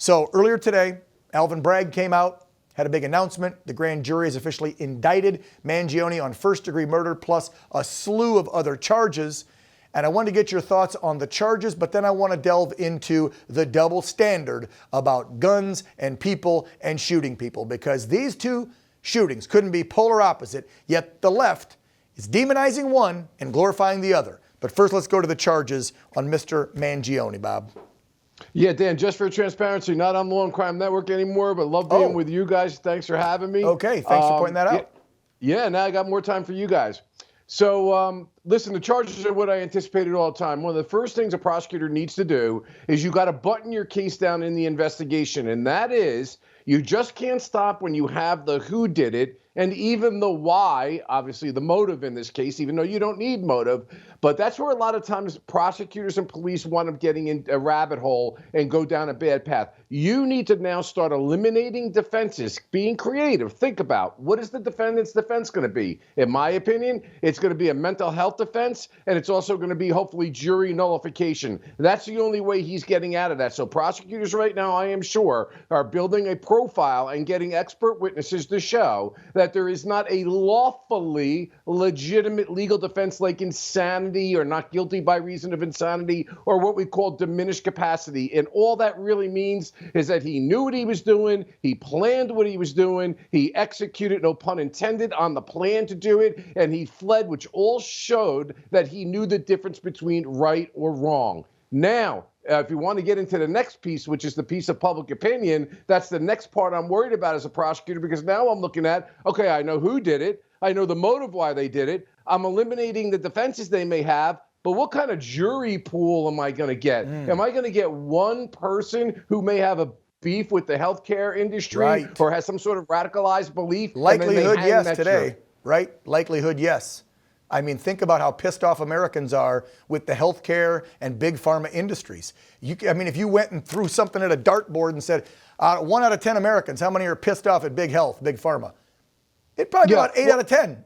So earlier today, Alvin Bragg came out, had a big announcement. The grand jury has officially indicted Mangione on first-degree murder plus a slew of other charges. And I want to get your thoughts on the charges, but then I want to delve into the double standard about guns and people and shooting people, because these two shootings couldn't be polar opposite, yet the left is demonizing one and glorifying the other. But first, let's go to the charges on Mr. Mangione, Bob. Yeah, Dan, just for transparency, not on the Law and Crime Network anymore, but love being with you guys. Thanks for having me. Okay, thanks for pointing that out. Yeah, now I got more time for you guys. So, listen, the charges are what I anticipated all the time. One of the first things a prosecutor needs to do is you got to button your case down in the investigation, and that is you just can't stop when you have the who did it and even the why, obviously the motive in this case, even though you don't need motive. But that's where a lot of times prosecutors and police wind up getting in a rabbit hole and go down a bad path. You need to now start eliminating defenses, being creative. Think about, what is the defendant's defense going to be? In my opinion, it's going to be a mental health defense, and it's also going to be hopefully jury nullification. That's the only way he's getting out of that. So prosecutors right now, I am sure, are building a profile and getting expert witnesses to show that there is not a lawfully legitimate legal defense like insanity or not guilty by reason of insanity or what we call diminished capacity. And all that really means is that he knew what he was doing, he planned what he was doing, he executed, no pun intended, on the plan to do it, and he fled, which all showed that he knew the difference between right or wrong. Now, if you want to get into the next piece, which is the piece of public opinion, that's the next part I'm worried about as a prosecutor, because now I'm looking at, okay, I know who did it. I know the motive why they did it. I'm eliminating the defenses they may have. But what kind of jury pool am I going to get? Am I going to get one person who may have a beef with the healthcare industry or has some sort of radicalized belief? Likelihood, yes, today, right? Likelihood, yes. I mean, think about how pissed off Americans are with the healthcare and big pharma industries. I mean, if you went and threw something at a dartboard and said, 1 out of 10 Americans, how many are pissed off at big health, big pharma? It'd probably be about 8 out of 10.